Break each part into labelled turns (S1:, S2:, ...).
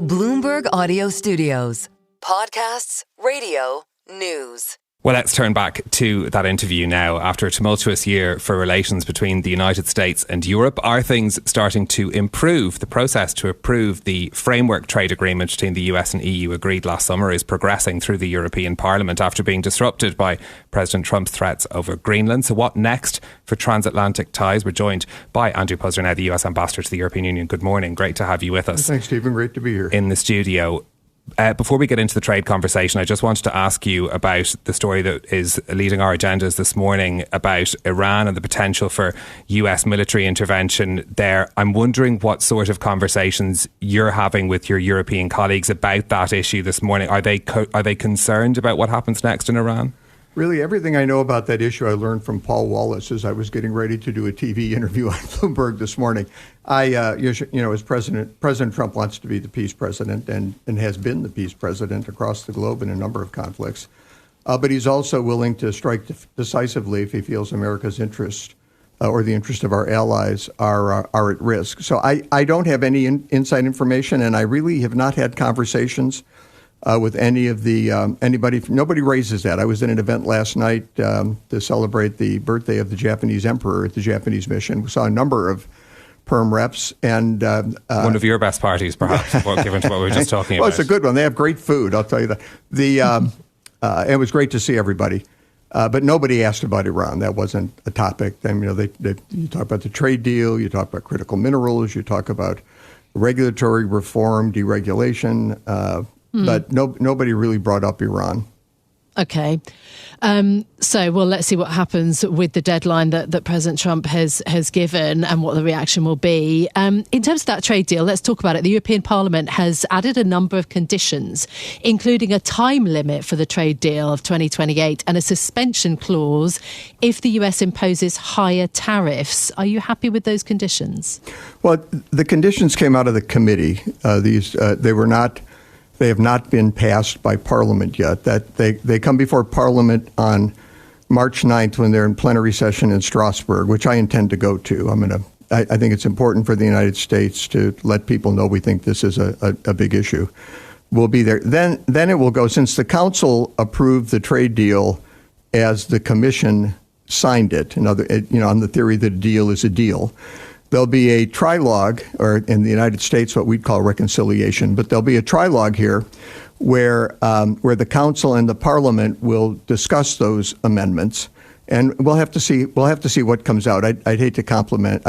S1: Bloomberg Audio Studios. Podcasts, radio, news.
S2: Well, let's turn back to that interview now. After a tumultuous year for relations between the United States and Europe, are things starting to improve? The process to approve the framework trade agreement between the US and EU agreed last summer is progressing through the European Parliament after being disrupted by President Trump's threats over Greenland. So what next for transatlantic ties? We're joined by Andrew Puzder, now the US Ambassador to the European Union. Good morning. Great to have you with us.
S3: Thanks, Stephen. Great to be here.
S2: In the studio. Before we get into the trade conversation, I just wanted to ask you about the story that is leading our agendas this morning about Iran and the potential for US military intervention there. I'm wondering what sort of conversations you're having with your European colleagues about that issue this morning. Are they concerned about what happens next in Iran?
S3: Really, everything I know about that issue I learned from Paul Wallace as I was getting ready to do a TV interview on Bloomberg this morning. As President Trump wants to be the peace president and has been the peace president across the globe in a number of conflicts. But he's also willing to strike decisively if he feels America's interest or the interest of our allies are at risk. So I don't have any inside information, and I really have not had conversations with any of the anybody. Nobody raises that. I was in an event last night to celebrate the birthday of the Japanese emperor at the Japanese mission. We saw a number of perm reps and
S2: one of your best parties, perhaps, given to what we were just talking about.
S3: Well, it's a good one. They have great food. I'll tell you that. It was great to see everybody, but nobody asked about Iran. That wasn't a topic. I mean, you talk about the trade deal, you talk about critical minerals, you talk about regulatory reform, deregulation. But nobody really brought up Iran.
S4: Okay. Let's see what happens with the deadline that President Trump has given and what the reaction will be. In terms of that trade deal, let's talk about it. The European Parliament has added a number of conditions, including a time limit for the trade deal of 2028 and a suspension clause if the US imposes higher tariffs. Are you happy with those conditions?
S3: Well, the conditions came out of the committee. They have not been passed by Parliament yet. That they come before Parliament on March 9th when they're in plenary session in Strasbourg, which I intend to go to. I think it's important for the United States to let people know we think this is a big issue. We'll be there. Then it will go, since the Council approved the trade deal as the Commission signed it, on the theory that a deal is a deal. There'll be a trilogue, or in the United States, what we'd call reconciliation. But there'll be a trilogue here where the Council and the Parliament will discuss those amendments, and we'll have to see what comes out. I'd hate to compliment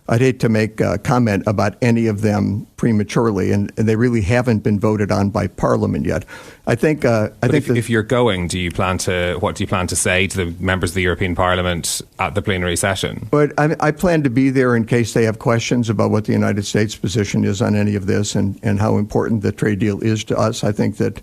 S3: I'd hate to make a comment about any of them prematurely, and they really haven't been voted on by Parliament yet. I think. If
S2: you're going, what do you plan to say to the members of the European Parliament at the plenary session?
S3: But I plan to be there in case they have questions about what the United States position is on any of this and how important the trade deal is to us. I think that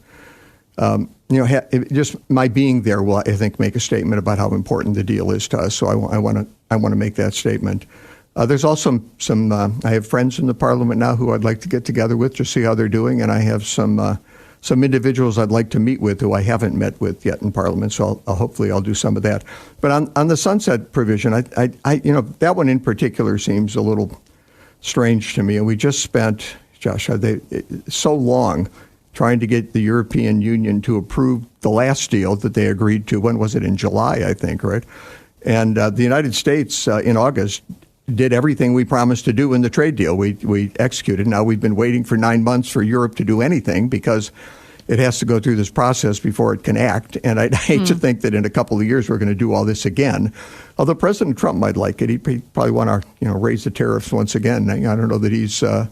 S3: just my being there will, I think, make a statement about how important the deal is to us. So I want to make that statement. There's also some I have friends in the Parliament now who I'd like to get together with to see how they're doing, and I have some individuals I'd like to meet with who I haven't met with yet in Parliament. So hopefully I'll do some of that. But on the sunset provision, I that one in particular seems a little strange to me. And we just spent, Josh, so long trying to get the European Union to approve the last deal that they agreed to. When was it? In July, I think, right? And the United States in August did everything we promised to do in the trade deal. We executed. Now we've been waiting for 9 months for Europe to do anything because it has to go through this process before it can act. And I'd hate to think that in a couple of years we're going to do all this again. Although President Trump might like it, he'd probably want to raise the tariffs once again. I don't know that he's I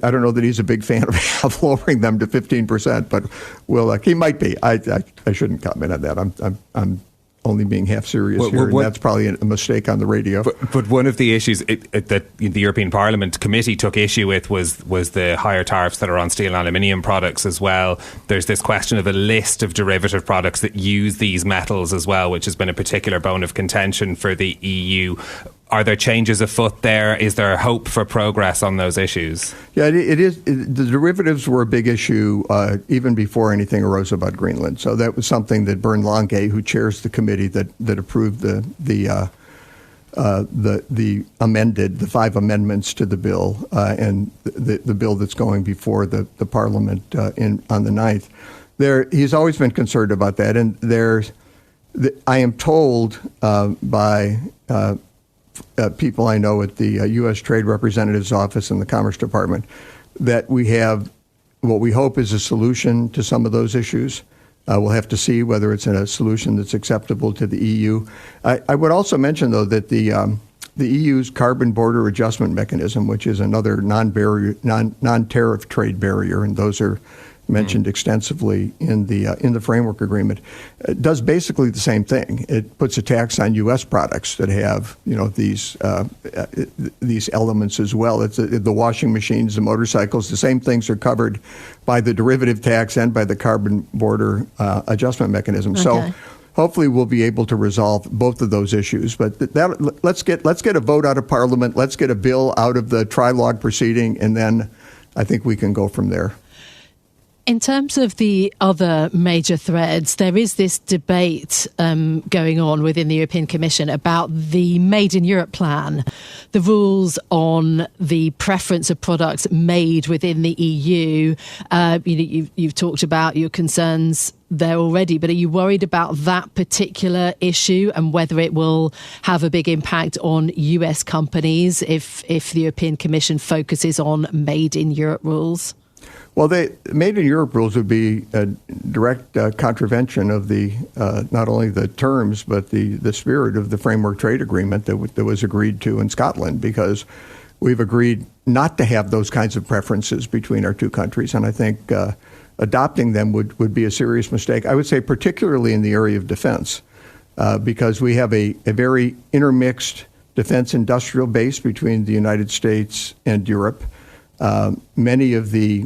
S3: don't know that he's a big fan of lowering them to 15%, but he might be. I shouldn't comment on that. I'm only being half serious here, and that's probably a mistake on the radio.
S2: But one of the issues that the European Parliament committee took issue with was the higher tariffs that are on steel and aluminium products as well. There's this question of a list of derivative products that use these metals as well, which has been a particular bone of contention for the EU. Are there changes afoot there? Is there hope for progress on those issues? Yeah,
S3: it is. The derivatives were a big issue even before anything arose about Greenland. So that was something that Bernd Lange, who chairs the committee that approved the the 5 amendments to the bill and the bill that's going before the Parliament on the 9th. He's always been concerned about that, and I am told by people I know at the U.S. Trade Representative's Office and the Commerce Department that we have what we hope is a solution to some of those issues. We'll have to see whether it's a solution that's acceptable to the EU. I would also mention, though, that the EU's carbon border adjustment mechanism, which is another non-tariff trade barrier, and those are mentioned extensively in the framework agreement, does basically the same thing. It puts a tax on U.S. products that have these elements as well. It's the washing machines, the motorcycles, the same things are covered by the derivative tax and by the carbon border adjustment mechanism. Okay. So hopefully we'll be able to resolve both of those issues. But let's get a vote out of Parliament. Let's get a bill out of the trilogue proceeding, and then I think we can go from there.
S4: In terms of the other major threads, there is this debate going on within the European Commission about the Made in Europe plan, the rules on the preference of products made within the EU. You've talked about your concerns there already, but are you worried about that particular issue and whether it will have a big impact on US companies if the European Commission focuses on Made in Europe rules?
S3: Well, Made in Europe rules would be a direct contravention of the not only the terms but the spirit of the framework trade agreement that was agreed to in Scotland, because we've agreed not to have those kinds of preferences between our two countries, and I think adopting them would be a serious mistake. I would say particularly in the area of defense, because we have a very intermixed defense industrial base between the United States and Europe. Many of the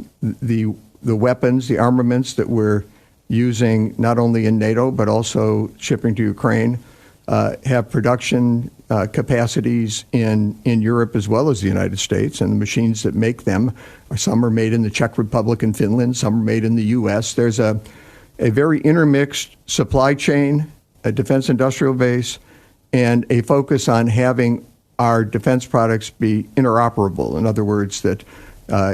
S3: weapons, the armaments that we're using not only in NATO but also shipping to Ukraine have production capacities in Europe as well as the United States, and the machines that make them, some are made in the Czech Republic and Finland, some are made in the U.S. There's a very intermixed supply chain, a defense industrial base, and a focus on having our defense products be interoperable. In other words, that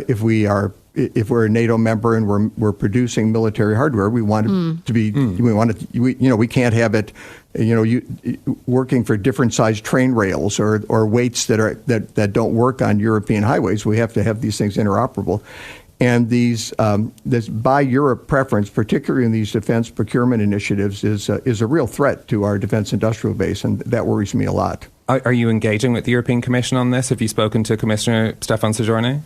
S3: if we're a NATO member and we're producing military hardware, we want it to be we can't have it working for different sized train rails or weights that don't work on European highways. We have to have these things interoperable. And this Buy Europe preference, particularly in these defense procurement initiatives, is a real threat to our defense industrial base, and that worries me a lot.
S2: Are you engaging with the European Commission on this? Have you spoken to Commissioner Stefan Sejourné?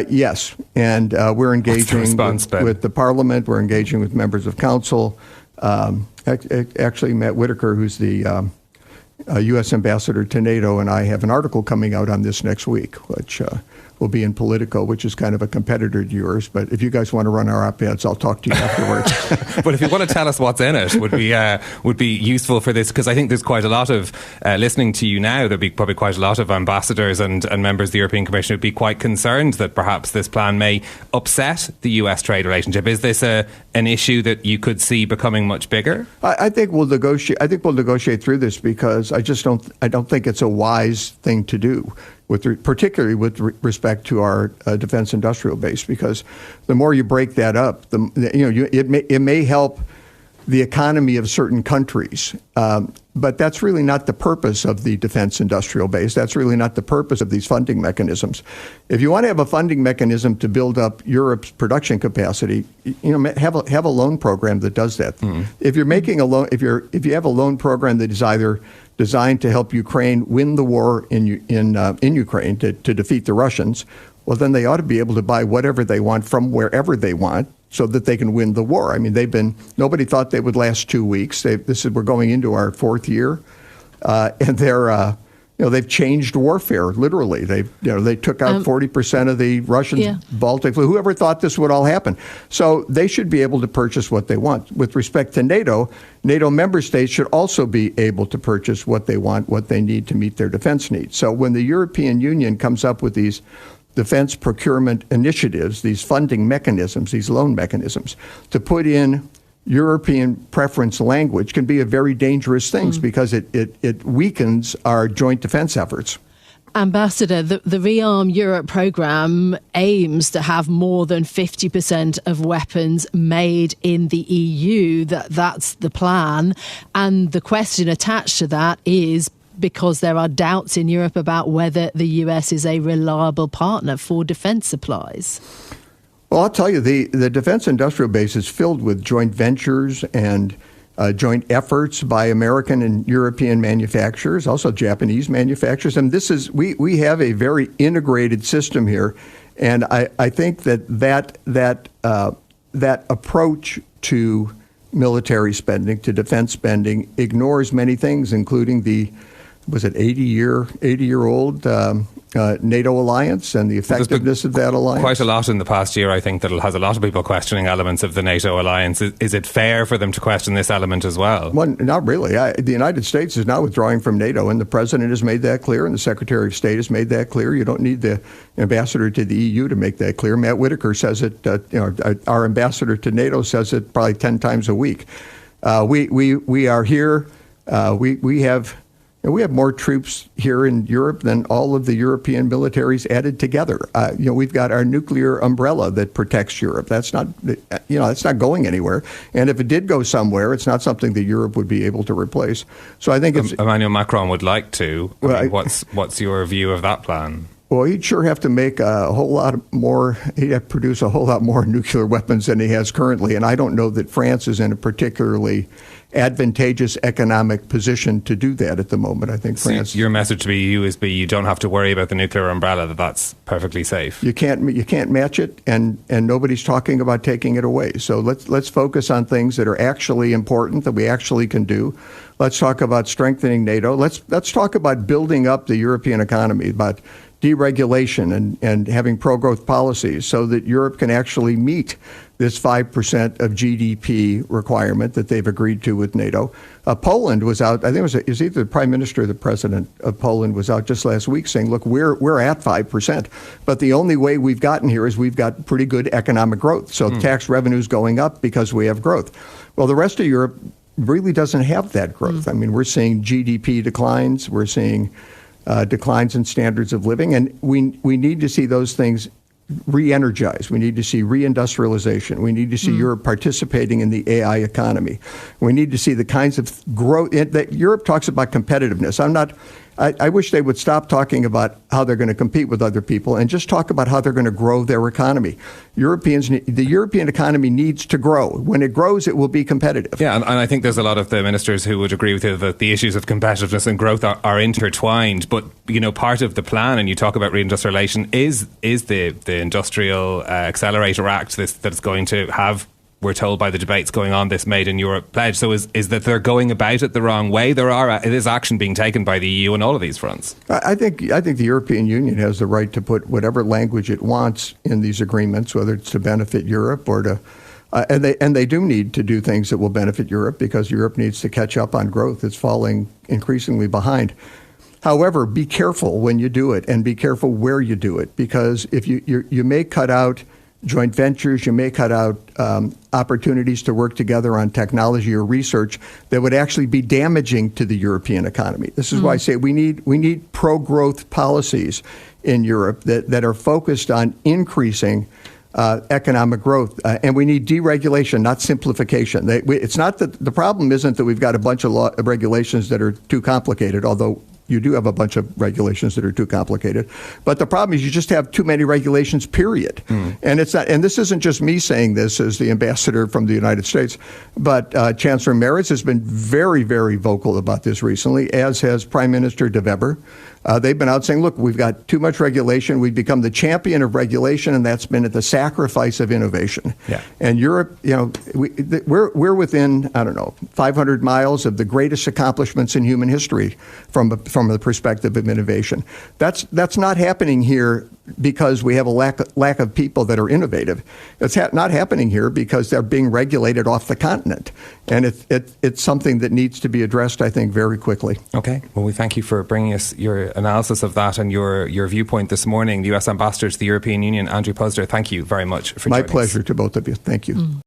S3: Yes, and we're engaging with the Parliament. We're engaging with members of Council. Actually, Matt Whitaker, who's the U.S. ambassador to NATO, and I have an article coming out on this next week, which will be in Politico, which is kind of a competitor to yours. But if you guys want to run our op-eds, I'll talk to you afterwards.
S2: But if you want to tell us what's in it, would be useful for this, because I think there's quite a lot of, listening to you now, there'd be probably quite a lot of ambassadors and members of the European Commission would be quite concerned that perhaps this plan may upset the US trade relationship. Is this an issue that you could see becoming much bigger?
S3: I think we'll negotiate. I think we'll negotiate through this, because I don't think it's a wise thing to do, particularly with respect to our defense industrial base, because the more you break that up, it may help the economy of certain countries, but that's really not the purpose of the defense industrial base. That's really not the purpose of these funding mechanisms. If you want to have a funding mechanism to build up Europe's production capacity, have a loan program that does that. If you're making a loan, if you have a loan program that is either designed to help Ukraine win the war in Ukraine to defeat the Russians, well, then they ought to be able to buy whatever they want from wherever they want so that they can win the war. I mean, nobody thought they would last 2 weeks. We're going into our 4th year, and they've changed warfare literally. They took out 40% of the Russians, Baltic fleet. Whoever thought this would all happen? So they should be able to purchase what they want. With respect to NATO member states should also be able to purchase what they want, what they need to meet their defense needs. So when the European Union comes up with these defense procurement initiatives, these funding mechanisms, these loan mechanisms, to put in European preference language can be a very dangerous thing because it weakens our joint defense efforts.
S4: Ambassador, the Rearm Europe programme aims to have more than 50% of weapons made in the EU. That's the plan. And the question attached to that is because there are doubts in Europe about whether the US is a reliable partner for defence supplies.
S3: Well, I'll tell you, the defense industrial base is filled with joint ventures and joint efforts by American and European manufacturers, also Japanese manufacturers. And we have a very integrated system here. And I think that approach to military spending, to defense spending, ignores many things, including the 80-year-old NATO alliance and the effectiveness of that alliance.
S2: Quite a lot in the past year, I think, that has a lot of people questioning elements of the NATO alliance. Is it fair for them to question this element as well?
S3: Well, not really. The United States is now withdrawing from NATO, and the President has made that clear, and the Secretary of State has made that clear. You don't need the ambassador to the EU to make that clear. Matt Whitaker says it, our ambassador to NATO says it probably 10 times a week. We are here. We have more troops here in Europe than all of the European militaries added together. We've got our nuclear umbrella that protects Europe. That's not going anywhere. And if it did go somewhere, it's not something that Europe would be able to replace. So I think
S2: Emmanuel Macron would like to. What's your view of that plan?
S3: Well, he'd sure have to make a whole lot more. He'd have to produce a whole lot more nuclear weapons than he has currently. And I don't know that France is in a particularly advantageous economic position to do that at the moment. I think France.
S2: So your message to the EU is you don't have to worry about the nuclear umbrella, that's perfectly safe.
S3: You can't match it, and nobody's talking about taking it away. So let's focus on things that are actually important, that we actually can do. Let's talk about strengthening NATO. Let's talk about building up the European economy, about deregulation and having pro-growth policies so that Europe can actually meet this 5% of GDP requirement that they've agreed to with NATO. Poland was out, I think it was either the Prime Minister or the President of Poland was out just last week saying, look, we're at 5%, but the only way we've gotten here is we've got pretty good economic growth. So tax revenue's going up because we have growth. Well, the rest of Europe really doesn't have that growth. I mean, we're seeing GDP declines, we're seeing declines in standards of living, and we need to see those things re-energized. We need to see reindustrialization. We need to see Europe participating in the AI economy. We need to see the kinds of growth that Europe talks about competitiveness. I wish they would stop talking about how they're going to compete with other people and just talk about how they're going to grow their economy. The European economy needs to grow. When it grows, it will be competitive.
S2: Yeah, and I think there's a lot of the ministers who would agree with you that the issues of competitiveness and growth are intertwined. But, part of the plan, and you talk about reindustrialization, is the Industrial Accelerator Act that's going to have, we're told by the debates going on, this Made in Europe pledge. So is that they're going about it the wrong way? It is action being taken by the EU on all of these fronts.
S3: I think the European Union has the right to put whatever language it wants in these agreements, whether it's to benefit Europe or to, and they do need to do things that will benefit Europe because Europe needs to catch up on growth. It's falling increasingly behind. However, be careful when you do it, and be careful where you do it, because if you may cut out joint ventures, you may cut out opportunities to work together on technology or research that would actually be damaging to the European economy. This is why I say we need pro-growth policies in Europe that are focused on increasing economic growth, and we need deregulation, not simplification. It's not that the problem isn't that we've got a bunch of regulations that are too complicated, although you do have a bunch of regulations that are too complicated. But the problem is you just have too many regulations, period. And it's not, and this isn't just me saying this as the ambassador from the United States, but Chancellor Merz has been very, very vocal about this recently, as has Prime Minister De Wever. They've been out saying, look, we've got too much regulation. We've become the champion of regulation, and that's been at the sacrifice of innovation. Yeah. And Europe, we're within, 500 miles of the greatest accomplishments in human history from the perspective of innovation. That's not happening here because we have a lack of people that are innovative. It's not happening here because they're being regulated off the continent. And it's something that needs to be addressed, I think, very quickly.
S2: Okay. Well, we thank you for bringing us your analysis of that and your viewpoint this morning. The U.S. Ambassador to the European Union, Andrew Puzder, thank you very much for joining us.
S3: My pleasure to both of you. Thank you.